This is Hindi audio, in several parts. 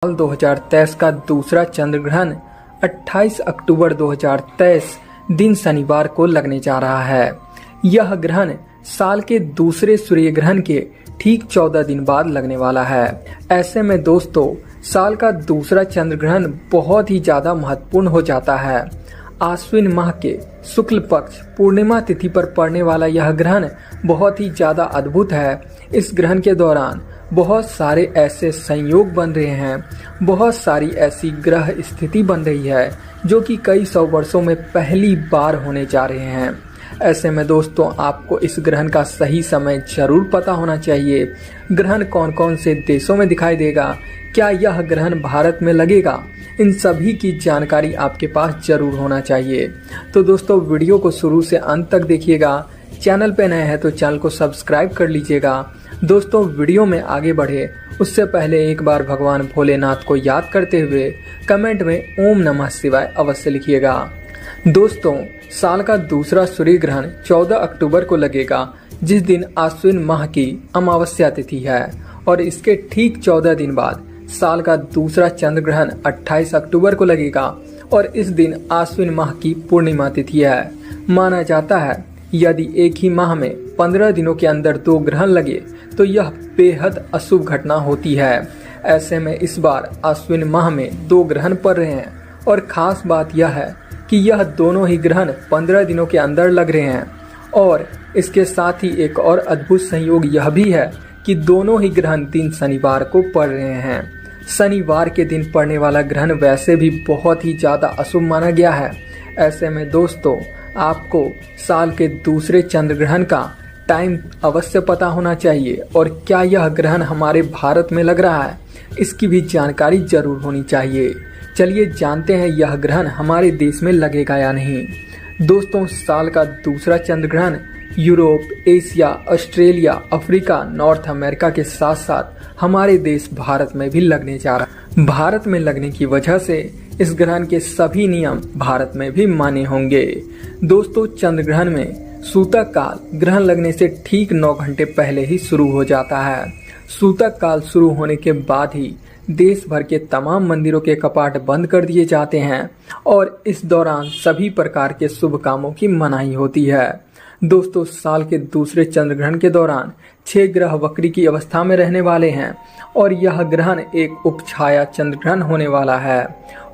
साल 2023 का दूसरा चंद्र ग्रहण 28 अक्टूबर 2023 दिन शनिवार को लगने जा रहा है। यह ग्रहण साल के दूसरे सूर्य ग्रहण के ठीक 14 दिन बाद लगने वाला है। ऐसे में दोस्तों, साल का दूसरा चंद्र ग्रहण बहुत ही ज्यादा महत्वपूर्ण हो जाता है। आश्विन माह के शुक्ल पक्ष पूर्णिमा तिथि पर पड़ने वाला यह ग्रहण बहुत ही ज्यादा अद्भुत है। इस ग्रहण के दौरान बहुत सारे ऐसे संयोग बन रहे हैं, बहुत सारी ऐसी ग्रह स्थिति बन रही है जो कि कई सौ वर्षों में पहली बार होने जा रहे हैं। ऐसे में दोस्तों, आपको इस ग्रहण का सही समय जरूर पता होना चाहिए। ग्रहण कौन कौन से देशों में दिखाई देगा, क्या यह ग्रहण भारत में लगेगा, इन सभी की जानकारी आपके पास जरूर होना चाहिए। तो दोस्तों, वीडियो को शुरू से अंत तक देखिएगा। चैनल पे नए हैं तो चैनल को सब्सक्राइब कर लीजिएगा। दोस्तों, वीडियो में आगे बढ़े उससे पहले एक बार भगवान भोलेनाथ को याद करते हुए कमेंट में ओम नमः शिवाय अवश्य लिखिएगा। दोस्तों, साल का दूसरा सूर्य ग्रहण 14 अक्टूबर को लगेगा, जिस दिन आश्विन माह की अमावस्या तिथि है, और इसके ठीक 14 दिन बाद साल का दूसरा चंद्र ग्रहण 28 अक्टूबर को लगेगा, और इस दिन आश्विन माह की पूर्णिमा तिथि है। माना जाता है यदि एक ही माह में 15 दिनों के अंदर 2 ग्रहण लगे तो यह बेहद अशुभ घटना होती है। ऐसे में इस बार आश्विन माह में 2 ग्रहण पड़ रहे हैं, और खास बात यह है कि यह दोनों ही ग्रहण 15 दिनों के अंदर लग रहे हैं। और इसके साथ ही एक और अद्भुत संयोग यह भी है कि दोनों ही ग्रहण दिन शनिवार को पड़ रहे हैं। शनिवार के दिन पड़ने वाला ग्रहण वैसे भी बहुत ही ज्यादा अशुभ माना गया है। ऐसे में दोस्तों, आपको साल के दूसरे चंद्र ग्रहण का टाइम अवश्य पता होना चाहिए, और क्या यह ग्रहण हमारे भारत में लग रहा है, इसकी भी जानकारी जरूर होनी चाहिए। चलिए जानते हैं यह ग्रहण हमारे देश में लगेगा या नहीं। दोस्तों, साल का दूसरा चंद्र ग्रहण Europe, Asia, Australia, Africa, north America के साथ साथ हमारे देश भारत में भी लगने जा रहा है। भारत में लगने की वजह से इस ग्रहण के सभी नियम भारत में भी मान्य होंगे। दोस्तों, चंद्र ग्रहण में सूतक काल ग्रहण लगने से ठीक 9 घंटे पहले ही शुरू हो जाता है। सूतक काल शुरू होने के बाद ही देश भर के तमाम मंदिरों के कपाट बंद कर दिए जाते हैं, और इस दौरान सभी प्रकार के शुभ कामों की मनाही होती है। दोस्तों, साल के दूसरे चंद्र ग्रहण के दौरान 6 ग्रह वक्री की अवस्था में रहने वाले हैं, और यह ग्रहण एक उपछाया चंद्र ग्रहण होने वाला है।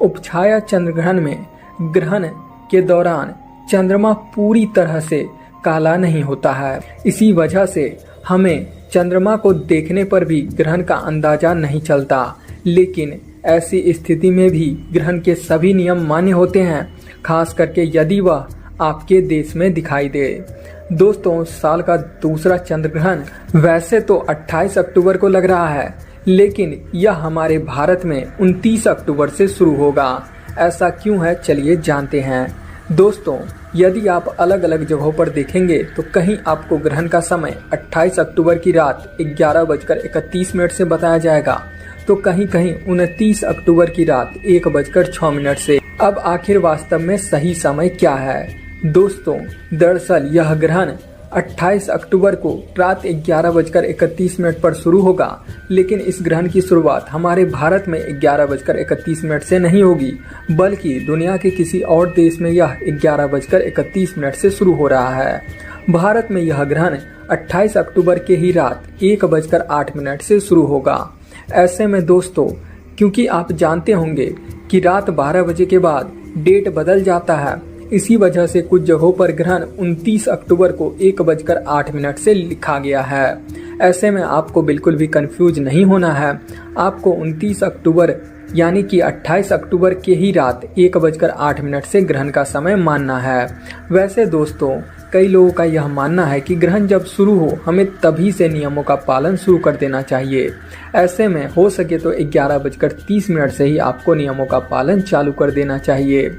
उपछाया चंद्र ग्रहण में ग्रहण के दौरान चंद्रमा पूरी तरह से काला नहीं होता है। इसी वजह से हमें चंद्रमा को देखने पर भी ग्रहण का अंदाजा नहीं चलता। लेकिन ऐसी स्थिति में भी ग्रहण के सभी नियम मान्य होते हैं, खास करके यदि वह आपके देश में दिखाई दे। दोस्तों, साल का दूसरा चंद्र ग्रहण वैसे तो 28 अक्टूबर को लग रहा है, लेकिन यह हमारे भारत में 29 अक्टूबर से शुरू होगा। ऐसा क्यों है, चलिए जानते हैं। दोस्तों, यदि आप अलग अलग जगहों पर देखेंगे तो कहीं आपको ग्रहण का समय 28 अक्टूबर की रात 11:31 से बताया जाएगा, तो कहीं कहीं 29 अक्टूबर की रात 1:06 से। अब आखिर वास्तव में सही समय क्या है? दोस्तों, दरअसल यह ग्रहण 28 अक्टूबर को रात 11:31 पर शुरू होगा, लेकिन इस ग्रहण की शुरुआत हमारे भारत में 11:31 से नहीं होगी, बल्कि दुनिया के किसी और देश में यह 11:31 से शुरू हो रहा है। भारत में यह ग्रहण 28 अक्टूबर के ही रात 1:08 से शुरू होगा। ऐसे में दोस्तों, क्योंकि आप जानते होंगे कि रात 12 बजे के बाद डेट बदल जाता है, इसी वजह से कुछ जगहों पर ग्रहण 29 अक्टूबर को 1:08 से लिखा गया है। ऐसे में आपको बिल्कुल भी कंफ्यूज नहीं होना है। आपको 29 अक्टूबर यानी कि 28 अक्टूबर के ही रात 1:08 से ग्रहण का समय मानना है। वैसे दोस्तों, कई लोगों का यह मानना है कि ग्रहण जब शुरू हो हमें तभी से नियमों का पालन शुरू कर देना चाहिए। ऐसे में हो सके तो 11:30 से ही आपको नियमों का पालन चालू कर देना चाहिए।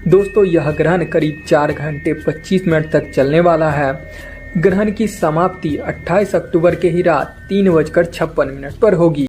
दोस्तों, यह ग्रहण करीब 4 घंटे 25 मिनट तक चलने वाला है। ग्रहण की समाप्ति 28 अक्टूबर के ही रात 3:56 पर होगी।